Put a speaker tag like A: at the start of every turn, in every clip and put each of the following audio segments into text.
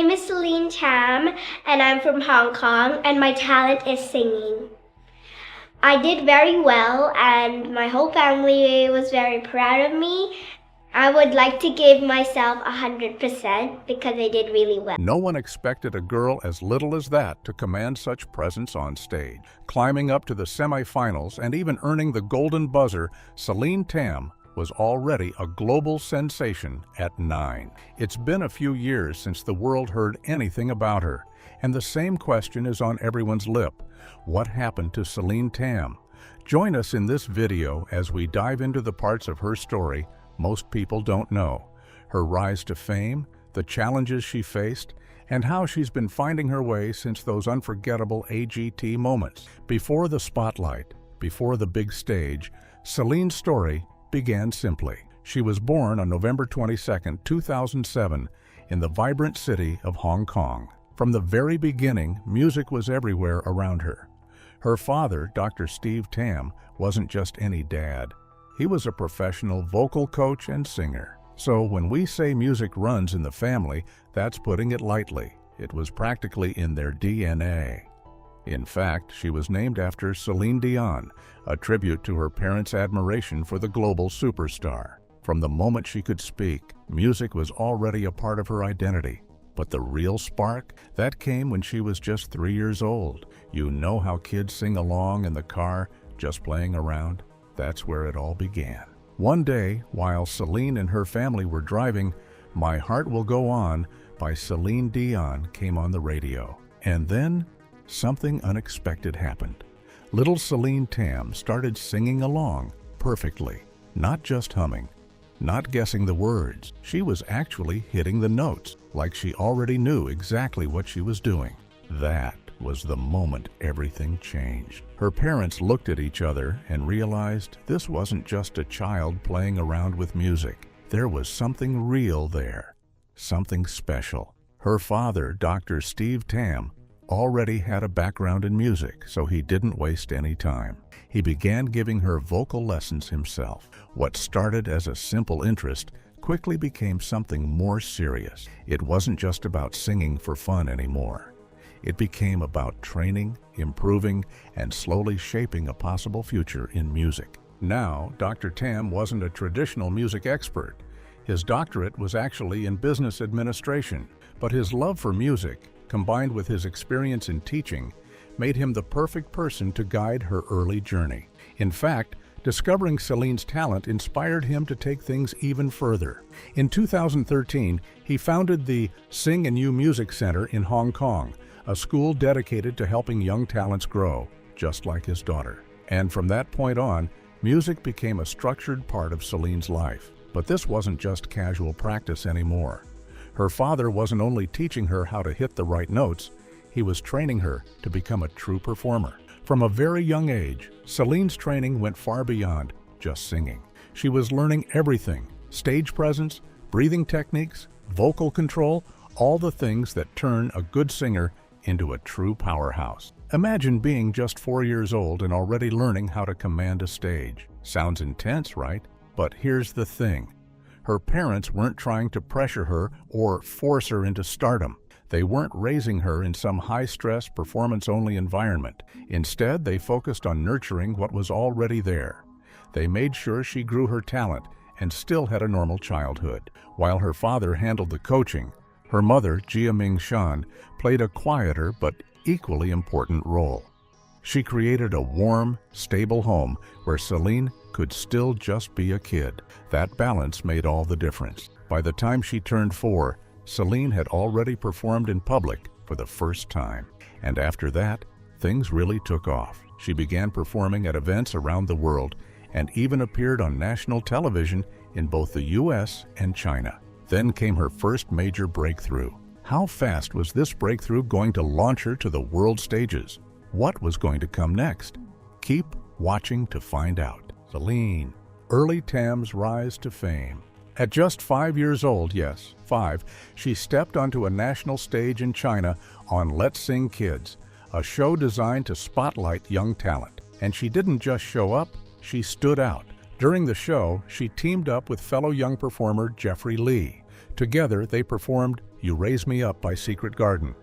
A: name is Celine Tam, and I'm from Hong Kong, and my talent is singing. I did very well, and my whole family was very proud of me. I would like to give myself 100% because I did really well.
B: No one expected a girl as little as that to command such presence on stage. Climbing up to the semifinals and even earning the golden buzzer, Celine Tam was already a global sensation at 9. It's been a few years since the world heard anything about her, and the same question is on everyone's lip. What happened to Celine Tam? Join us in this video as we dive into the parts of her story most people don't know, her rise to fame, the challenges she faced, and how she's been finding her way since those unforgettable AGT moments. Before the spotlight, before the big stage, Celine's story began simply. She was born on November 22, 2007, in the vibrant city of Hong Kong. From the very beginning, music was everywhere around her. Her father, Dr. Steve Tam, wasn't just any dad. He was a professional vocal coach and singer. So when we say music runs in the family, that's putting it lightly. It was practically in their DNA. In fact, she was named after Celine Dion, a tribute to her parents' admiration for the global superstar. From the moment she could speak, music was already a part of her identity. But the real spark, that came when she was just 3 years old. You know how kids sing along in the car, just playing around? That's where it all began. One day, while Celine and her family were driving, "My Heart Will Go On" by Celine Dion came on the radio. And then, something unexpected happened. Little Celine Tam started singing along perfectly, not just humming, not guessing the words. She was actually hitting the notes, like she already knew exactly what she was doing. That was the moment everything changed. Her parents looked at each other and realized this wasn't just a child playing around with music. There was something real there, something special. Her father, Dr. Steve Tam, already had a background in music, so he didn't waste any time. He began giving her vocal lessons himself. What started as a simple interest quickly became something more serious. It wasn't just about singing for fun anymore. It became about training, improving, and slowly shaping a possible future in music. Now, Dr. Tam wasn't a traditional music expert. His doctorate was actually in business administration, but his love for music, combined with his experience in teaching, made him the perfect person to guide her early journey. In fact, discovering Celine's talent inspired him to take things even further. In 2013, he founded the Sing and You Music Center in Hong Kong, a school dedicated to helping young talents grow, just like his daughter. And from that point on, music became a structured part of Celine's life. But this wasn't just casual practice anymore. Her father wasn't only teaching her how to hit the right notes, he was training her to become a true performer. From a very young age, Celine's training went far beyond just singing. She was learning everything: stage presence, breathing techniques, vocal control, all the things that turn a good singer into a true powerhouse. Imagine being just 4 years old and already learning how to command a stage. Sounds intense, right? But here's the thing. Her parents weren't trying to pressure her or force her into stardom. They weren't raising her in some high-stress, performance-only environment. Instead, they focused on nurturing what was already there. They made sure she grew her talent and still had a normal childhood. While her father handled the coaching, her mother, Jia Ming Shan, played a quieter but equally important role. She created a warm, stable home where Celine could still just be a kid. That balance made all the difference. By the time she turned 4, Celine had already performed in public for the first time. And after that, things really took off. She began performing at events around the world and even appeared on national television in both the US and China. Then came her first major breakthrough. How fast was this breakthrough going to launch her to the world stages? What was going to come next? Keep watching to find out. Celine, early Tam's rise to fame. At just 5 years old, yes, 5, she stepped onto a national stage in China on Let's Sing Kids, a show designed to spotlight young talent. And she didn't just show up, she stood out. During the show, she teamed up with fellow young performer Jeffrey Lee. Together, they performed You Raise Me Up by Secret Garden.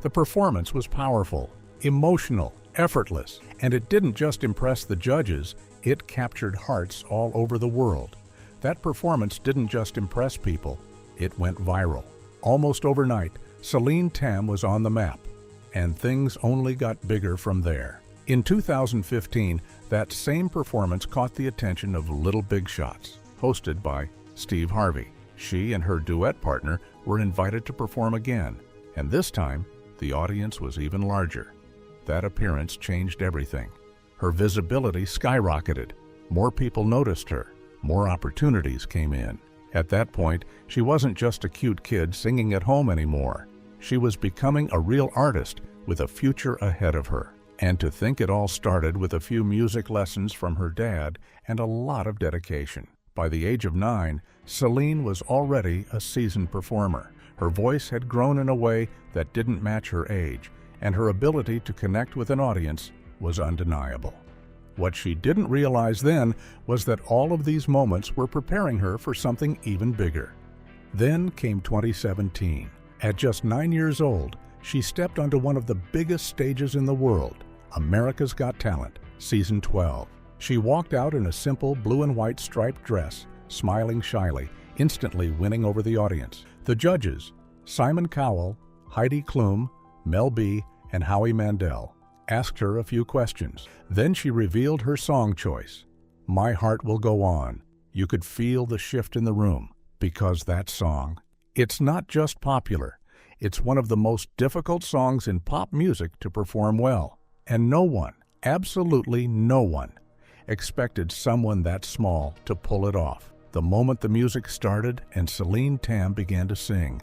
B: The performance was powerful, emotional, effortless, and it didn't just impress the judges, it captured hearts all over the world. That performance didn't just impress people, it went viral. Almost overnight, Celine Tam was on the map, and things only got bigger from there. In 2015, that same performance caught the attention of Little Big Shots, hosted by Steve Harvey. She and her duet partner were invited to perform again, and this time, the audience was even larger. That appearance changed everything. Her visibility skyrocketed. More people noticed her. More opportunities came in. At that point, she wasn't just a cute kid singing at home anymore. She was becoming a real artist with a future ahead of her. And to think it all started with a few music lessons from her dad and a lot of dedication. By the age of 9, Celine was already a seasoned performer. Her voice had grown in a way that didn't match her age, and her ability to connect with an audience was undeniable. What she didn't realize then was that all of these moments were preparing her for something even bigger. Then came 2017. At just 9 years old, she stepped onto one of the biggest stages in the world, America's Got Talent, Season 12. She walked out in a simple blue and white striped dress, smiling shyly, instantly winning over the audience. The judges, Simon Cowell, Heidi Klum, Mel B, and Howie Mandel, asked her a few questions. Then she revealed her song choice, My Heart Will Go On. You could feel the shift in the room, because that song, it's not just popular, it's one of the most difficult songs in pop music to perform well. And no one, absolutely no one, expected someone that small to pull it off. The moment the music started and Celine Tam began to sing,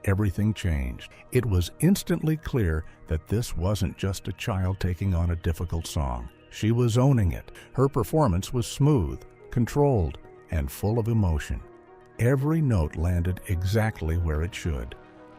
B: everything changed. It was instantly clear that this wasn't just a child taking on a difficult song. She was owning it. Her performance was smooth, controlled, and full of emotion. Every note landed exactly where it should.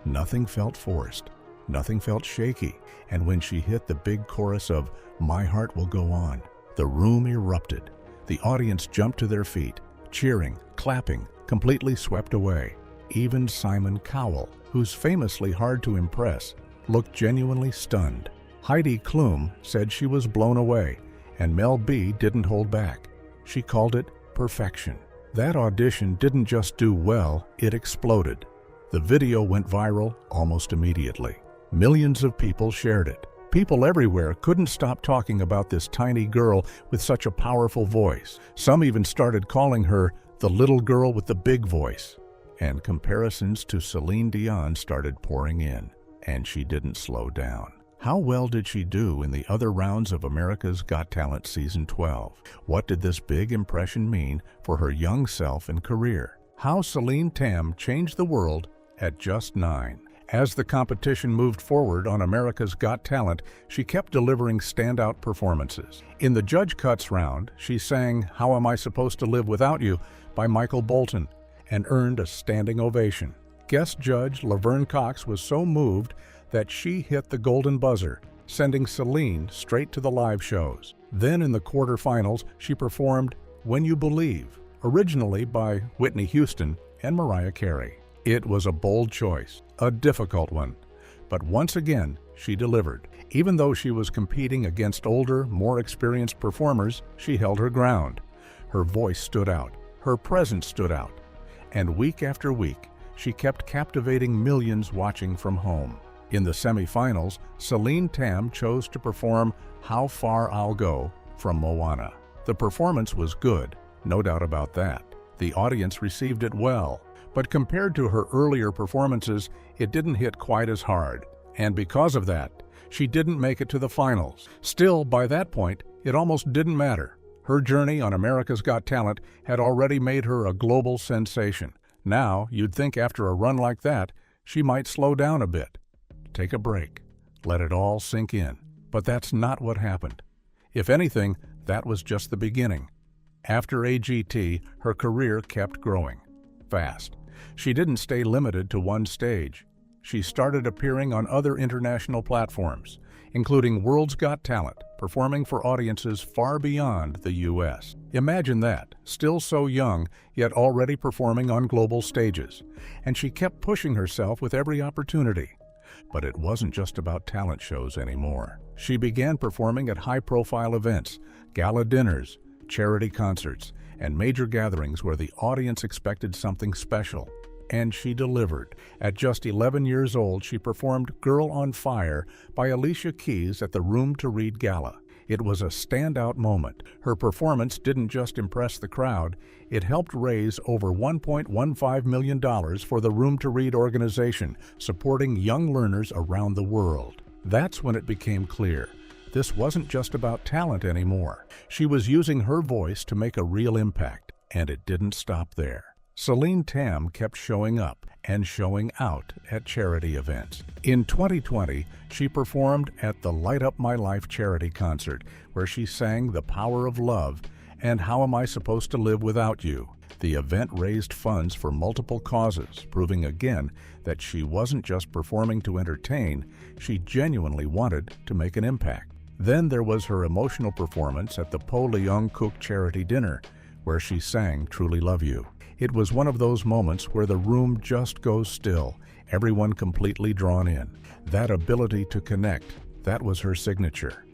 B: Nothing felt forced. Nothing felt shaky. And when she hit the big chorus of My Heart Will Go On, the room erupted. The audience jumped to their feet, cheering, clapping, completely swept away. Even Simon Cowell, who's famously hard to impress, looked genuinely stunned. Heidi Klum said she was blown away, and Mel B didn't hold back. She called it perfection. That audition didn't just do well, it exploded. The video went viral almost immediately. Millions of people shared it. People everywhere couldn't stop talking about this tiny girl with such a powerful voice. Some even started calling her the little girl with the big voice. And comparisons to Celine Dion started pouring in, and she didn't slow down. How well did she do in the other rounds of America's Got Talent Season 12? What did this big impression mean for her young self and career? How Celine Tam changed the world at just 9. As the competition moved forward on America's Got Talent, she kept delivering standout performances. In the Judge Cuts round, she sang How Am I Supposed to Live Without You by Michael Bolton and earned a standing ovation. Guest judge Laverne Cox was so moved that she hit the golden buzzer, sending Celine straight to the live shows. Then in the quarterfinals, she performed When You Believe, originally by Whitney Houston and Mariah Carey. It was a bold choice, a difficult one, but once again, she delivered. Even though she was competing against older, more experienced performers, she held her ground. Her voice stood out, her presence stood out, and week after week, she kept captivating millions watching from home. In the semifinals, Celine Tam chose to perform How Far I'll Go from Moana. The performance was good, no doubt about that. The audience received it well. But compared to her earlier performances, it didn't hit quite as hard. And because of that, she didn't make it to the finals. Still, by that point, it almost didn't matter. Her journey on America's Got Talent had already made her a global sensation. Now, you'd think after a run like that, she might slow down a bit. Take a break. Let it all sink in. But that's not what happened. If anything, that was just the beginning. After AGT, her career kept growing. Fast. She didn't stay limited to one stage. She started appearing on other international platforms. including World's Got Talent, performing for audiences far beyond the U.S. Imagine that, still so young, yet already performing on global stages. And she kept pushing herself with every opportunity. But it wasn't just about talent shows anymore. She began performing at high-profile events, gala dinners, charity concerts, and major gatherings where the audience expected something special. And she delivered. At just 11 years old, she performed Girl on Fire by Alicia Keys at the Room to Read Gala. It was a standout moment. Her performance didn't just impress the crowd, it helped raise over $1.15 million for the Room to Read organization, supporting young learners around the world. That's when it became clear. This wasn't just about talent anymore. She was using her voice to make a real impact, and it didn't stop there. Celine Tam kept showing up and showing out at charity events. In 2020, she performed at the Light Up My Life charity concert, where she sang The Power of Love and How Am I Supposed to Live Without You? The event raised funds for multiple causes, proving again that she wasn't just performing to entertain, she genuinely wanted to make an impact. Then there was her emotional performance at the Po Leong Cook charity dinner, where she sang Truly Love You. It was one of those moments where the room just goes still, everyone completely drawn in. That ability to connect, that was her signature.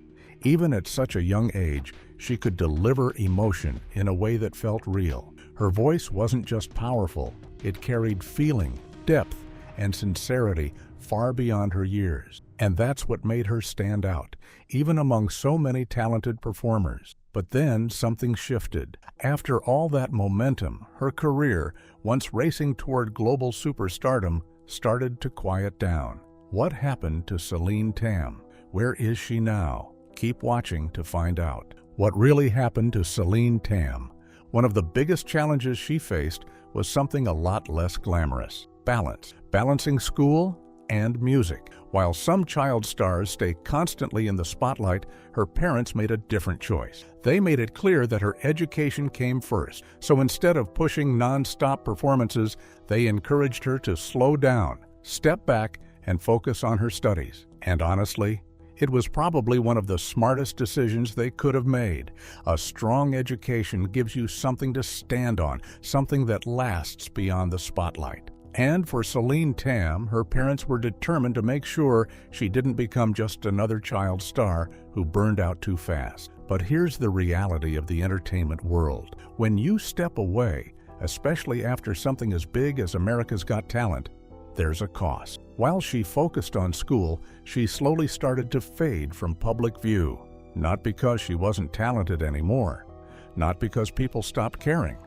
B: Even at such a young age, she could deliver emotion in a way that felt real. Her voice wasn't just powerful, it carried feeling, depth, and sincerity far beyond her years. And that's what made her stand out, even among so many talented performers. But then something shifted. After all that momentum, her career, once racing toward global superstardom, started to quiet down. What happened to Celine Tam? Where is she now? Keep watching to find out. What really happened to Celine Tam? One of the biggest challenges she faced was something a lot less glamorous: balance. Balancing school and music. While some child stars stay constantly in the spotlight, her parents made a different choice. They made it clear that her education came first, so instead of pushing non-stop performances, they encouraged her to slow down, step back, and focus on her studies. And honestly, it was probably one of the smartest decisions they could have made. A strong education gives you something to stand on, something that lasts beyond the spotlight. And for Celine Tam, her parents were determined to make sure she didn't become just another child star who burned out too fast. But here's the reality of the entertainment world. When you step away, especially after something as big as America's Got Talent, there's a cost. While she focused on school, she slowly started to fade from public view. Not because she wasn't talented anymore, not because people stopped caring,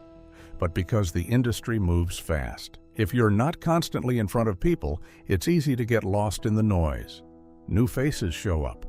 B: but because the industry moves fast. If you're not constantly in front of people, it's easy to get lost in the noise. New faces show up,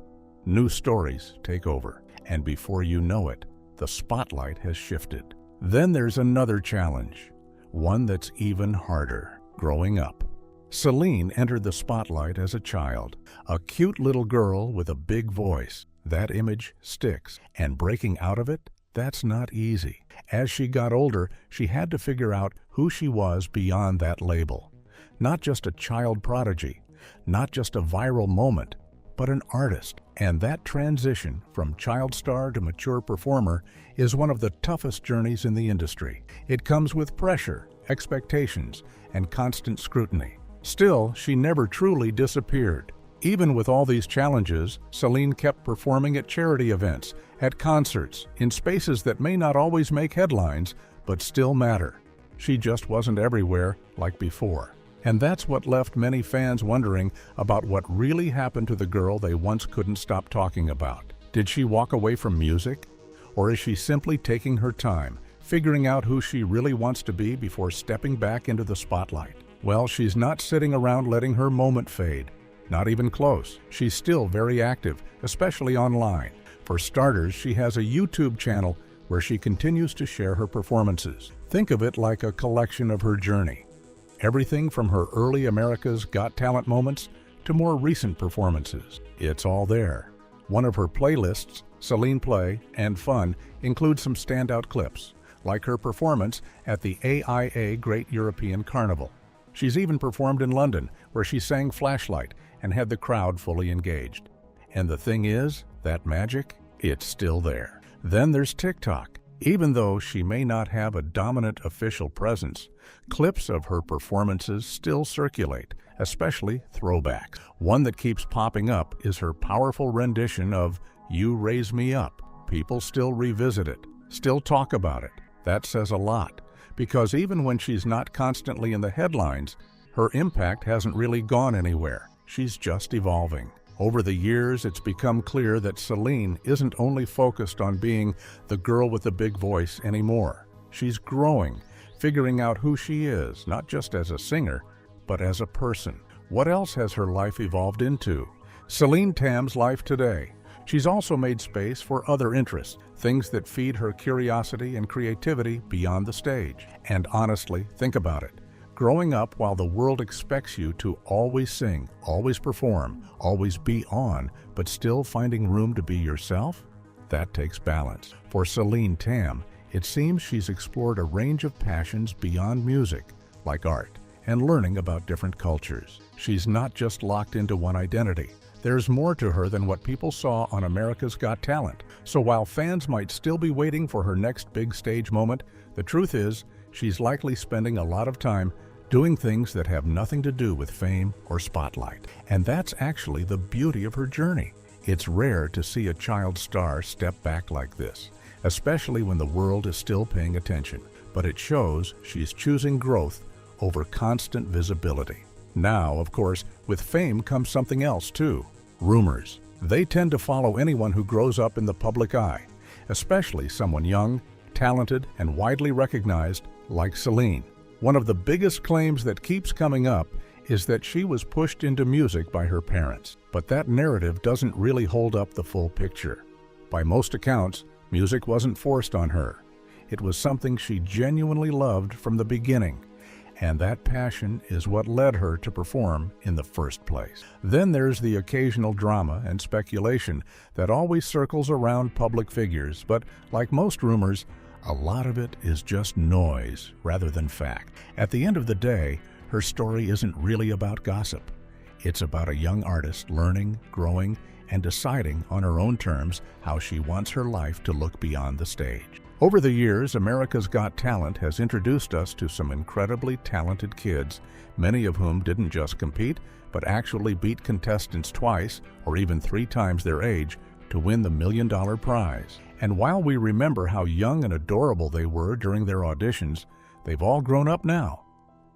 B: new stories take over, and before you know it, the spotlight has shifted. Then there's another challenge, one that's even harder: growing up. Celine entered the spotlight as a child, a cute little girl with a big voice. That image sticks, and breaking out of it, that's not easy. As she got older, she had to figure out who she was beyond that label. Not just a child prodigy, not just a viral moment, but an artist. And that transition from child star to mature performer is one of the toughest journeys in the industry. It comes with pressure, expectations, and constant scrutiny. Still, she never truly disappeared. Even with all these challenges, Celine kept performing at charity events, at concerts, in spaces that may not always make headlines, but still matter. She just wasn't everywhere like before. And that's what left many fans wondering about what really happened to the girl they once couldn't stop talking about. Did she walk away from music? Or is she simply taking her time, figuring out who she really wants to be before stepping back into the spotlight? Well, she's not sitting around letting her moment fade. Not even close. She's still very active, especially online. For starters, she has a YouTube channel where she continues to share her performances. Think of it like a collection of her journey. Everything from her early America's Got Talent moments to more recent performances. It's all there. One of her playlists, Celine Play and Fun, includes some standout clips, like her performance at the AIA Great European Carnival. She's even performed in London, where she sang Flashlight and had the crowd fully engaged. And the thing is, that magic, it's still there. Then there's TikTok. Even though she may not have a dominant official presence, clips of her performances still circulate, especially throwbacks. One that keeps popping up is her powerful rendition of You Raise Me Up. People still revisit it, still talk about it. That says a lot, because even when she's not constantly in the headlines, her impact hasn't really gone anywhere. She's just evolving. Over the years, it's become clear that Celine isn't only focused on being the girl with the big voice anymore. She's growing, figuring out who she is, not just as a singer, but as a person. What else has her life evolved into? Celine Tam's life today. She's also made space for other interests, things that feed her curiosity and creativity beyond the stage. And honestly, think about it. Growing up while the world expects you to always sing, always perform, always be on, but still finding room to be yourself? That takes balance. For Celine Tam, it seems she's explored a range of passions beyond music, like art, and learning about different cultures. She's not just locked into one identity. There's more to her than what people saw on America's Got Talent. So while fans might still be waiting for her next big stage moment, the truth is, she's likely spending a lot of time doing things that have nothing to do with fame or spotlight. And that's actually the beauty of her journey. It's rare to see a child star step back like this, especially when the world is still paying attention. But it shows she's choosing growth over constant visibility. Now, of course, with fame comes something else too. Rumors. They tend to follow anyone who grows up in the public eye, especially someone young, talented, and widely recognized like Celine. One of the biggest claims that keeps coming up is that she was pushed into music by her parents. But that narrative doesn't really hold up the full picture. By most accounts, music wasn't forced on her. It was something she genuinely loved from the beginning, and that passion is what led her to perform in the first place. Then there's the occasional drama and speculation that always circles around public figures, but like most rumors, a lot of it is just noise rather than fact. At the end of the day, her story isn't really about gossip. It's about a young artist learning, growing, and deciding on her own terms how she wants her life to look beyond the stage. Over the years, America's Got Talent has introduced us to some incredibly talented kids, many of whom didn't just compete, but actually beat contestants twice or even 3 times their age to win the $1 million prize. And while we remember how young and adorable they were during their auditions, they've all grown up now.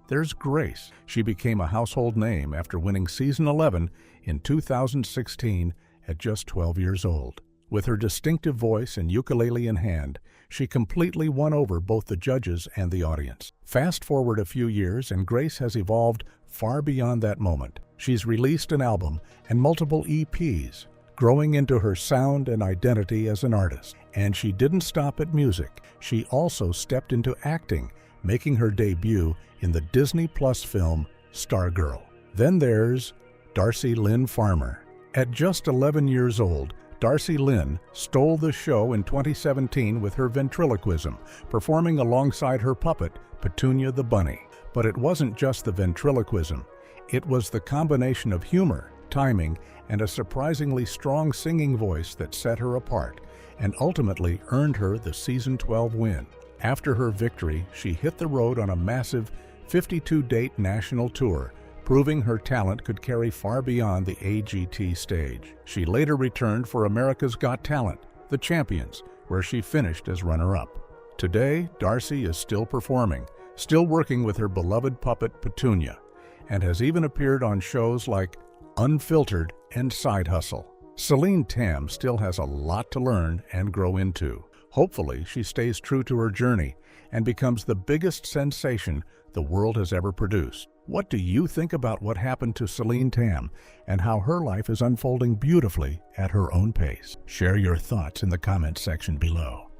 B: There's Grace. She became a household name after winning season 11 in 2016 at just 12 years old. With her distinctive voice and ukulele in hand, she completely won over both the judges and the audience. Fast forward a few years and Grace has evolved far beyond that moment. She's released an album and multiple EPs, growing into her sound and identity as an artist. And she didn't stop at music. She also stepped into acting, making her debut in the Disney Plus film Stargirl. Then there's Darcy Lynn Farmer. At just 11 years old, Darcy Lynn stole the show in 2017 with her ventriloquism, performing alongside her puppet, Petunia the Bunny. But it wasn't just the ventriloquism. It was the combination of humor, timing, and a surprisingly strong singing voice that set her apart and ultimately earned her the season 12 win. After her victory, she hit the road on a massive 52-date national tour, proving her talent could carry far beyond the AGT stage. She later returned for America's Got Talent, The Champions, where she finished as runner-up. Today, Darcy is still performing, still working with her beloved puppet Petunia, and has even appeared on shows like Unfiltered and Side Hustle. Celine Tam still has a lot to learn and grow into. Hopefully, she stays true to her journey and becomes the biggest sensation the world has ever produced. What do you think about what happened to Celine Tam and how her life is unfolding beautifully at her own pace? Share your thoughts in the comments section below.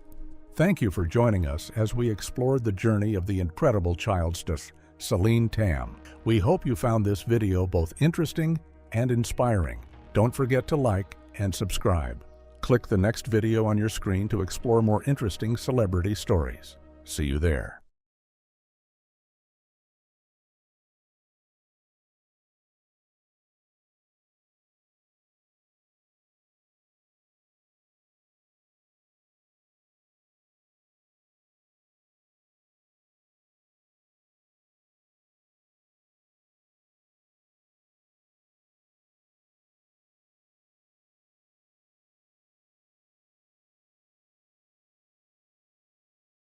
B: Thank you for joining us as we explored the journey of the incredible child star, Celine Tam. We hope you found this video both interesting and inspiring. Don't forget to like and subscribe. Click the next video on your screen to explore more interesting celebrity stories. See you there.